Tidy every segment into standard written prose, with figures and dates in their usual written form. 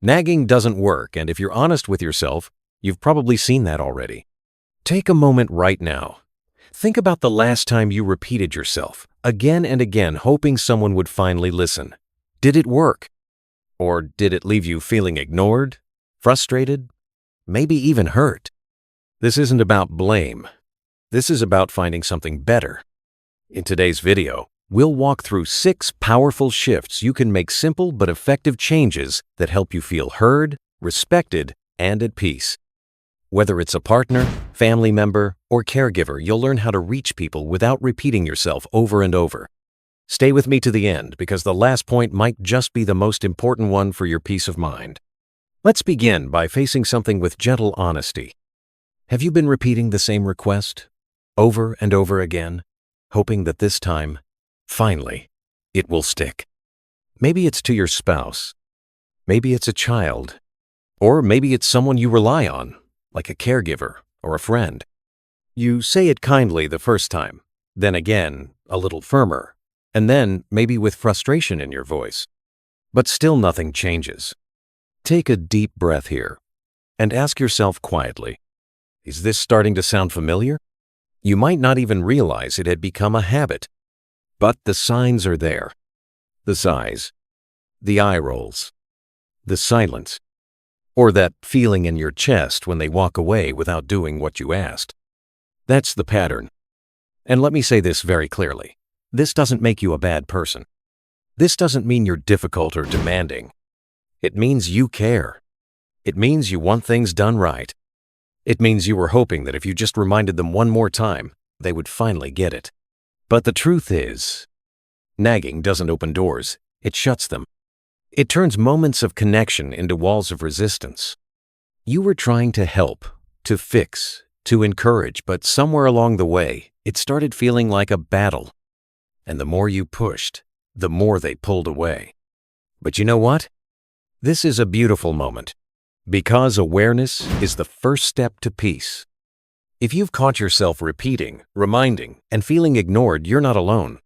Nagging doesn't work, and if you're honest with yourself, you've probably seen that already. Take a moment right now. Think about the last time you repeated yourself, again and again, hoping someone would finally listen. Did it work? Or did it leave you feeling ignored, frustrated, maybe even hurt? This isn't about blame. This is about finding something better. In today's video, we'll walk through 6 powerful shifts you can make, simple but effective changes that help you feel heard, respected, and at peace. Whether it's a partner, family member, or caregiver, you'll learn how to reach people without repeating yourself over and over. Stay with me to the end, because the last point might just be the most important one for your peace of mind. Let's begin by facing something with gentle honesty. Have you been repeating the same request over and over again, hoping that this time, finally, it will stick? Maybe it's to your spouse. Maybe it's a child. Or maybe it's someone you rely on, like a caregiver or a friend. You say it kindly the first time, then again, a little firmer, and then maybe with frustration in your voice. But still nothing changes. Take a deep breath here and ask yourself quietly, is this starting to sound familiar? You might not even realize it had become a habit, but the signs are there. The sighs, the eye rolls, the silence, or that feeling in your chest when they walk away without doing what you asked. That's the pattern. And let me say this very clearly. This doesn't make you a bad person. This doesn't mean you're difficult or demanding. It means you care. It means you want things done right. It means you were hoping that if you just reminded them one more time, they would finally get it. But the truth is, nagging doesn't open doors, it shuts them. It turns moments of connection into walls of resistance. You were trying to help, to fix, to encourage, but somewhere along the way, it started feeling like a battle. And the more you pushed, the more they pulled away. But you know what? This is a beautiful moment, because awareness is the first step to peace. If you've caught yourself repeating, reminding, and feeling ignored, you're not alone.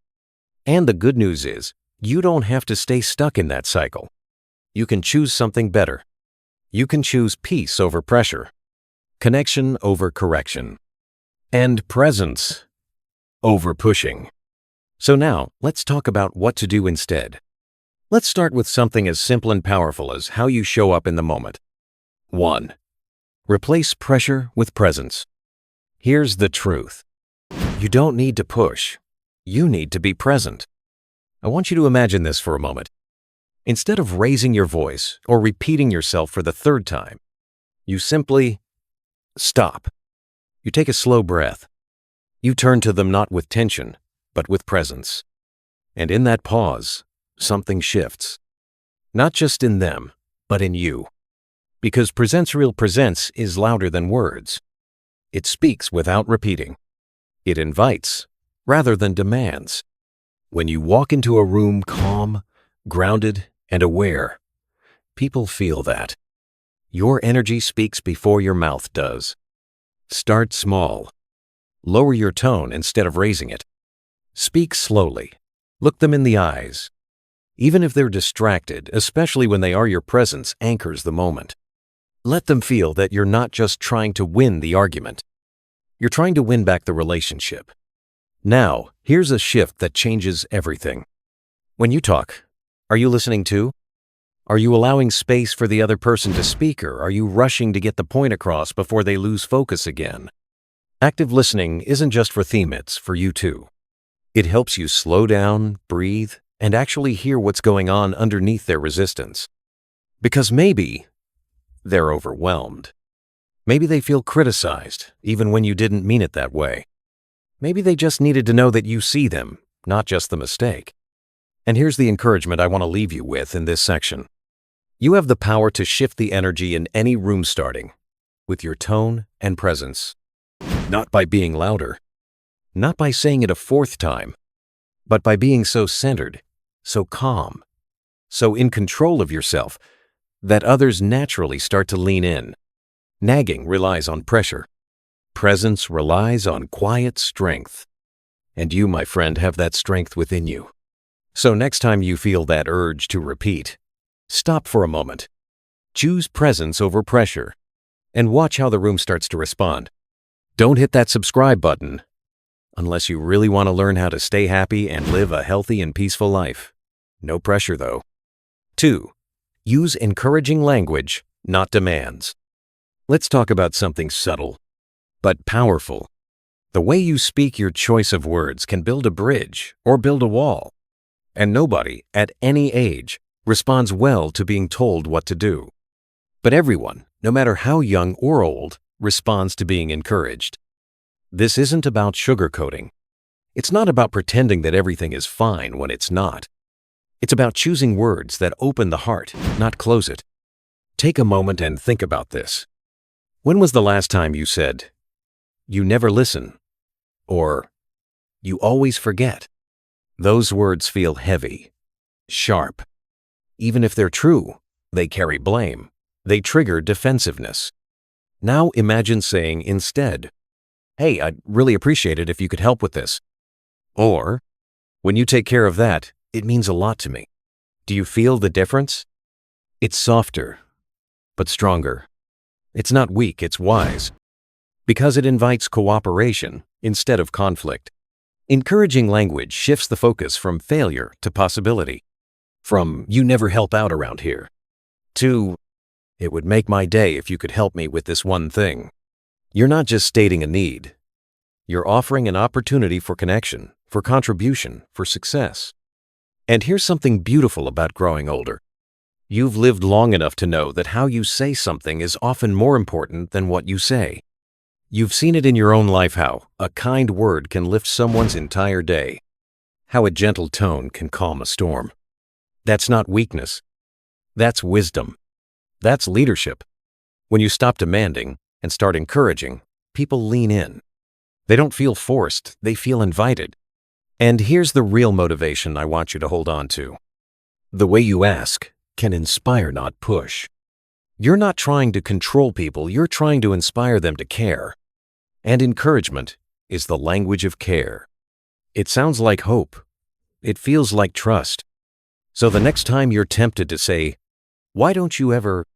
And the good news is, you don't have to stay stuck in that cycle. You can choose something better. You can choose peace over pressure, connection over correction, and presence over pushing. So now, let's talk about what to do instead. Let's start with something as simple and powerful as how you show up in the moment. 1. Replace pressure with presence. Here's the truth. You don't need to push. You need to be present. I want you to imagine this for a moment. Instead of raising your voice or repeating yourself for the 3rd time, you simply stop. You take a slow breath. You turn to them not with tension, but with presence. And in that pause, something shifts. Not just in them, but in you. Because real presence is louder than words. It speaks without repeating. It invites rather than demands. When you walk into a room calm, grounded, and aware, people feel that. Your energy speaks before your mouth does. Start small. Lower your tone instead of raising it. Speak slowly. Look them in the eyes. Even if they're distracted, especially when they are, your presence anchors the moment. Let them feel that you're not just trying to win the argument. You're trying to win back the relationship. Now, here's a shift that changes everything. When you talk, are you listening too? Are you allowing space for the other person to speak, or are you rushing to get the point across before they lose focus again? Active listening isn't just for them, it's for you too. It helps you slow down, breathe, and actually hear what's going on underneath their resistance. Because maybe they're overwhelmed. Maybe they feel criticized, even when you didn't mean it that way. Maybe they just needed to know that you see them, not just the mistake. And here's the encouragement I want to leave you with in this section. You have the power to shift the energy in any room, starting with your tone and presence. Not by being louder, not by saying it a 4th time, but by being so centered, so calm, so in control of yourself that others naturally start to lean in. Nagging relies on pressure. Presence relies on quiet strength. And you, my friend, have that strength within you. So next time you feel that urge to repeat, stop for a moment. Choose presence over pressure, and watch how the room starts to respond. Don't hit that subscribe button unless you really want to learn how to stay happy and live a healthy and peaceful life. No pressure, though. 2. Use encouraging language, not demands. Let's talk about something subtle, but powerful. The way you speak your choice of words can build a bridge or build a wall. And nobody, at any age, responds well to being told what to do. But everyone, no matter how young or old, responds to being encouraged. This isn't about sugarcoating. It's not about pretending that everything is fine when it's not. It's about choosing words that open the heart, not close it. Take a moment and think about this. When was the last time you said, "You never listen," or "You always forget"? Those words feel heavy, sharp. Even if they're true, they carry blame. They trigger defensiveness. Now imagine saying instead, "Hey, I'd really appreciate it if you could help with this." Or, "When you take care of that, it means a lot to me." Do you feel the difference? It's softer, but stronger. It's not weak, it's wise. Because it invites cooperation instead of conflict. Encouraging language shifts the focus from failure to possibility. From "You never help out around here" to "It would make my day if you could help me with this one thing." You're not just stating a need. You're offering an opportunity for connection, for contribution, for success. And here's something beautiful about growing older. You've lived long enough to know that how you say something is often more important than what you say. You've seen it in your own life how a kind word can lift someone's entire day, how a gentle tone can calm a storm. That's not weakness. That's wisdom. That's leadership. When you stop demanding and start encouraging, people lean in. They don't feel forced, they feel invited. And here's the real motivation I want you to hold on to. The way you ask can inspire, not push. You're not trying to control people, you're trying to inspire them to care. And encouragement is the language of care. It sounds like hope. It feels like trust. So the next time you're tempted to say, "Why don't you ever,"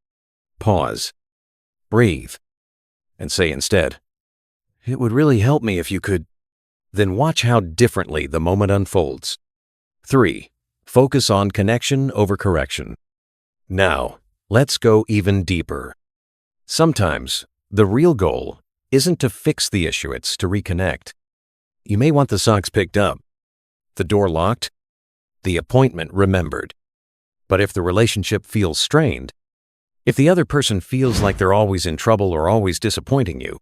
pause, breathe, and say instead, "It would really help me if you could," then watch how differently the moment unfolds. 3. Focus on connection over correction. Now, let's go even deeper. Sometimes, the real goal isn't to fix the issue, it's to reconnect. You may want the socks picked up, the door locked, the appointment remembered. But if the relationship feels strained, if the other person feels like they're always in trouble or always disappointing you,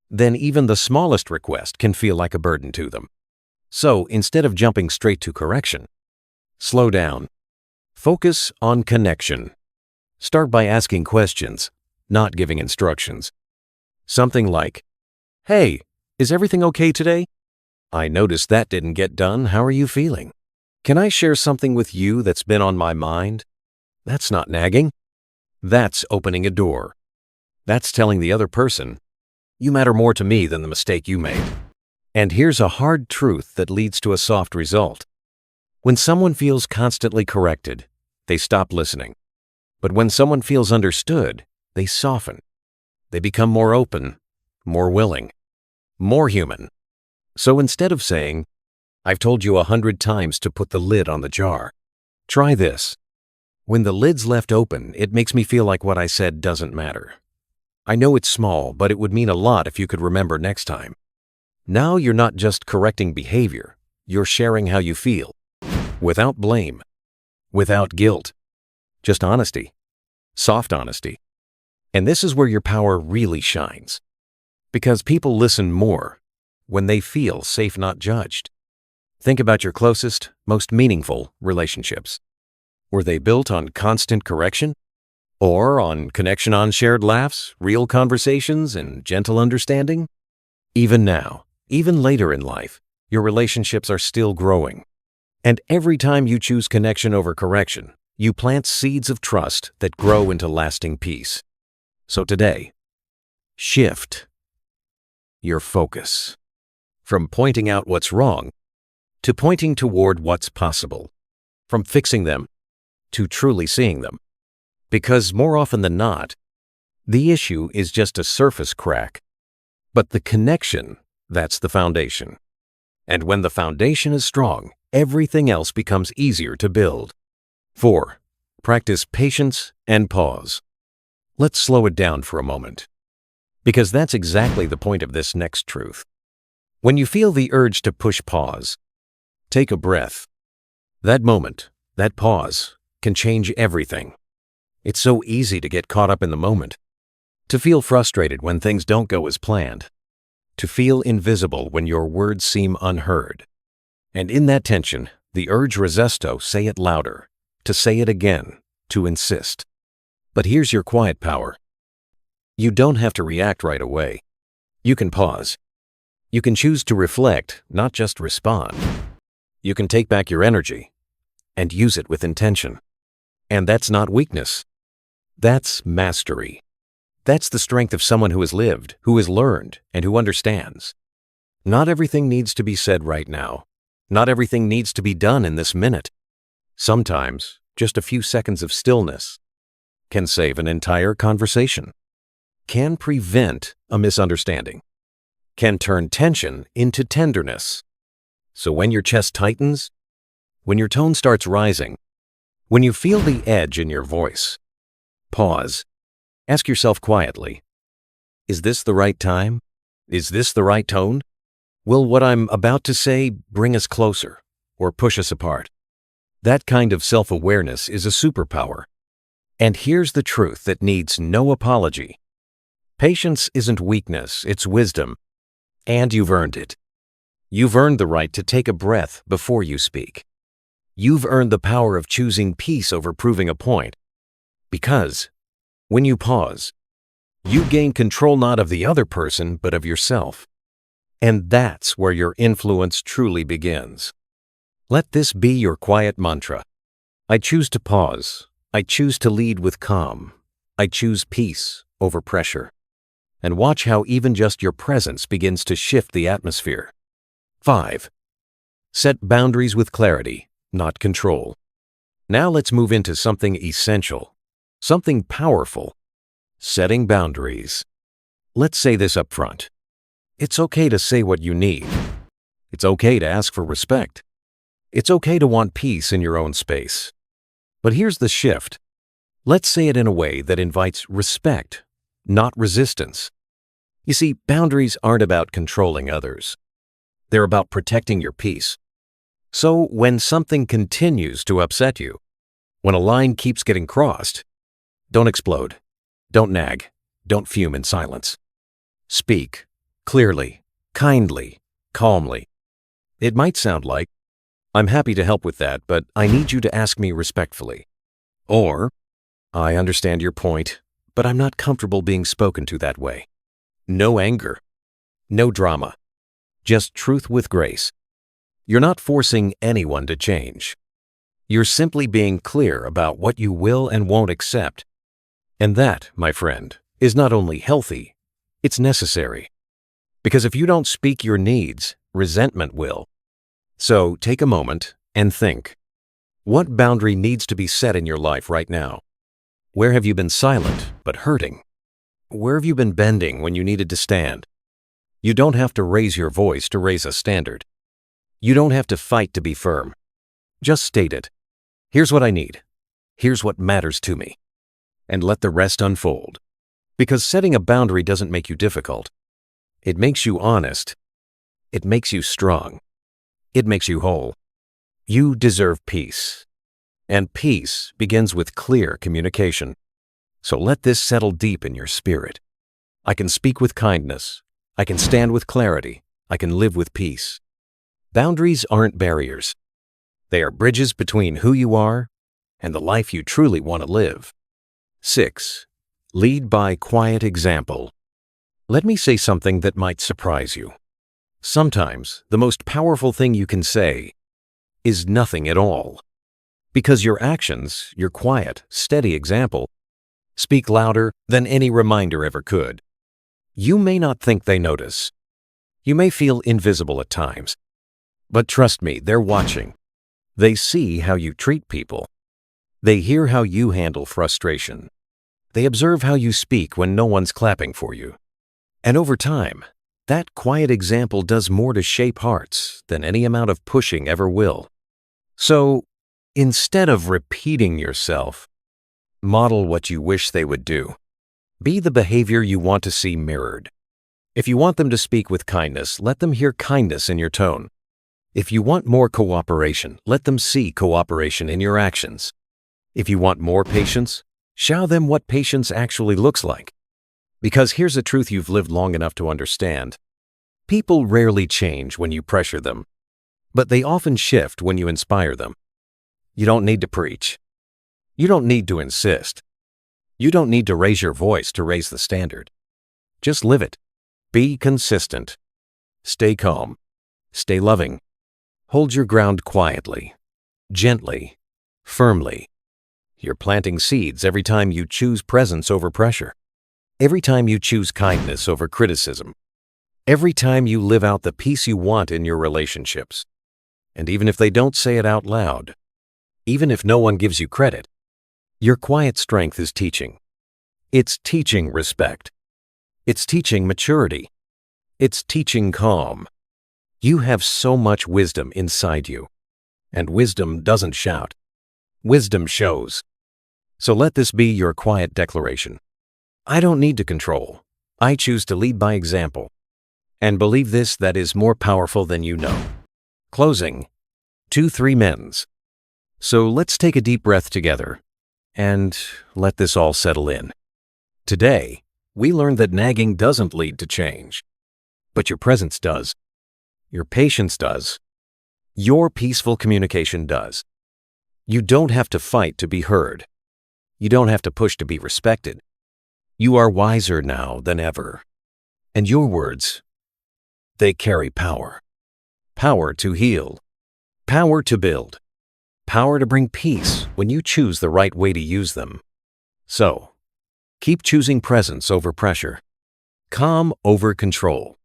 then even the smallest request can feel like a burden to them. So instead of jumping straight to correction, slow down. Focus on connection. Start by asking questions, not giving instructions. Something like, "Hey, is everything okay today? I noticed that didn't get done. How are you feeling? Can I share something with you that's been on my mind?" That's not nagging. That's opening a door. That's telling the other person, "You matter more to me than the mistake you made." And here's a hard truth that leads to a soft result. When someone feels constantly corrected, they stop listening. But when someone feels understood, they soften. They become more open, more willing, more human. So instead of saying, "I've told you 100 times to put the lid on the jar," try this. "When the lid's left open, it makes me feel like what I said doesn't matter. I know it's small, but it would mean a lot if you could remember next time." Now you're not just correcting behavior, you're sharing how you feel. Without blame, without guilt, just honesty, soft honesty. And this is where your power really shines. Because people listen more when they feel safe, not judged. Think about your closest, most meaningful relationships. Were they built on constant correction? Or on connection, on shared laughs, real conversations, and gentle understanding? Even now, even later in life, your relationships are still growing. And every time you choose connection over correction, you plant seeds of trust that grow into lasting peace. So today, shift your focus from pointing out what's wrong to pointing toward what's possible, from fixing them to truly seeing them. Because more often than not, the issue is just a surface crack. But the connection, that's the foundation. And when the foundation is strong, everything else becomes easier to build. 4. Practice patience and pause. Let's slow it down for a moment. Because that's exactly the point of this next truth. When you feel the urge to push pause, take a breath. That moment, that pause, can change everything. It's so easy to get caught up in the moment, to feel frustrated when things don't go as planned, to feel invisible when your words seem unheard. And in that tension, the urge resisto, say it louder, to say it again, to insist. But here's your quiet power. You don't have to react right away. You can pause. You can choose to reflect, not just respond. You can take back your energy and use it with intention. And that's not weakness. That's mastery. That's the strength of someone who has lived, who has learned, and who understands. Not everything needs to be said right now. Not everything needs to be done in this minute. Sometimes, just a few seconds of stillness can save an entire conversation, can prevent a misunderstanding, can turn tension into tenderness. So when your chest tightens, when your tone starts rising, when you feel the edge in your voice, pause. Ask yourself quietly, is this the right time? Is this the right tone? Will what I'm about to say bring us closer or push us apart? That kind of self-awareness is a superpower. And here's the truth that needs no apology. Patience isn't weakness, it's wisdom. And you've earned it. You've earned the right to take a breath before you speak. You've earned the power of choosing peace over proving a point. Because when you pause, you gain control not of the other person, but of yourself. And that's where your influence truly begins. Let this be your quiet mantra. I choose to pause. I choose to lead with calm. I choose peace over pressure. And watch how even just your presence begins to shift the atmosphere. 5. Set boundaries with clarity, not control. Now let's move into something essential, something powerful. Setting boundaries. Let's say this up front. It's okay to say what you need. It's okay to ask for respect. It's okay to want peace in your own space. But here's the shift. Let's say it in a way that invites respect, not resistance. You see, boundaries aren't about controlling others. They're about protecting your peace. So when something continues to upset you, when a line keeps getting crossed, don't explode. Don't nag. Don't fume in silence. Speak clearly, kindly, calmly. It might sound like, I'm happy to help with that, but I need you to ask me respectfully. Or, I understand your point, but I'm not comfortable being spoken to that way. No anger. No drama. Just truth with grace. You're not forcing anyone to change. You're simply being clear about what you will and won't accept. And that, my friend, is not only healthy, it's necessary. Because if you don't speak your needs, resentment will. So take a moment and think. What boundary needs to be set in your life right now? Where have you been silent but hurting? Where have you been bending when you needed to stand? You don't have to raise your voice to raise a standard. You don't have to fight to be firm. Just state it. Here's what I need. Here's what matters to me. And let the rest unfold. Because setting a boundary doesn't make you difficult. It makes you honest. It makes you strong. It makes you whole. You deserve peace. And peace begins with clear communication. So let this settle deep in your spirit. I can speak with kindness. I can stand with clarity. I can live with peace. Boundaries aren't barriers. They are bridges between who you are and the life you truly want to live. 6. Lead by quiet example. Let me say something that might surprise you. Sometimes the most powerful thing you can say is nothing at all. Because your actions, your quiet, steady example, speak louder than any reminder ever could. You may not think they notice. You may feel invisible at times. But trust me, they're watching. They see how you treat people. They hear how you handle frustration. They observe how you speak when no one's clapping for you. And over time, that quiet example does more to shape hearts than any amount of pushing ever will. So, instead of repeating yourself, model what you wish they would do. Be the behavior you want to see mirrored. If you want them to speak with kindness, let them hear kindness in your tone. If you want more cooperation, let them see cooperation in your actions. If you want more patience, show them what patience actually looks like. Because here's a truth you've lived long enough to understand. People rarely change when you pressure them, but they often shift when you inspire them. You don't need to preach. You don't need to insist. You don't need to raise your voice to raise the standard. Just live it. Be consistent. Stay calm. Stay loving. Hold your ground quietly, gently, firmly. You're planting seeds every time you choose presence over pressure. Every time you choose kindness over criticism. Every time you live out the peace you want in your relationships. And even if they don't say it out loud, even if no one gives you credit, your quiet strength is teaching. It's teaching respect. It's teaching maturity. It's teaching calm. You have so much wisdom inside you. And wisdom doesn't shout. Wisdom shows. So let this be your quiet declaration. I don't need to control. I choose to lead by example. And believe this, that is more powerful than you know. Closing. 2-3 men's. So let's take a deep breath together and let this all settle in. Today, we learned that nagging doesn't lead to change. But your presence does. Your patience does. Your peaceful communication does. You don't have to fight to be heard. You don't have to push to be respected. You are wiser now than ever. And your words, they carry power. Power to heal. Power to build. Power to bring peace when you choose the right way to use them. So, keep choosing presence over pressure. Calm over control.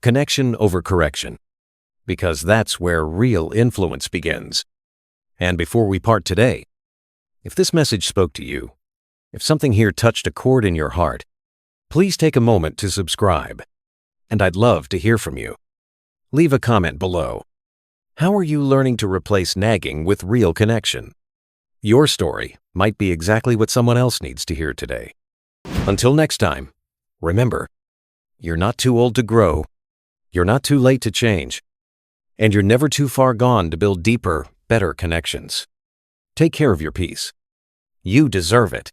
Connection over correction. Because that's where real influence begins. And before we part today, if this message spoke to you, if something here touched a chord in your heart, please take a moment to subscribe. And I'd love to hear from you. Leave a comment below. How are you learning to replace nagging with real connection? Your story might be exactly what someone else needs to hear today. Until next time, remember, you're not too old to grow, you're not too late to change, and you're never too far gone to build deeper, better connections. Take care of your peace. You deserve it.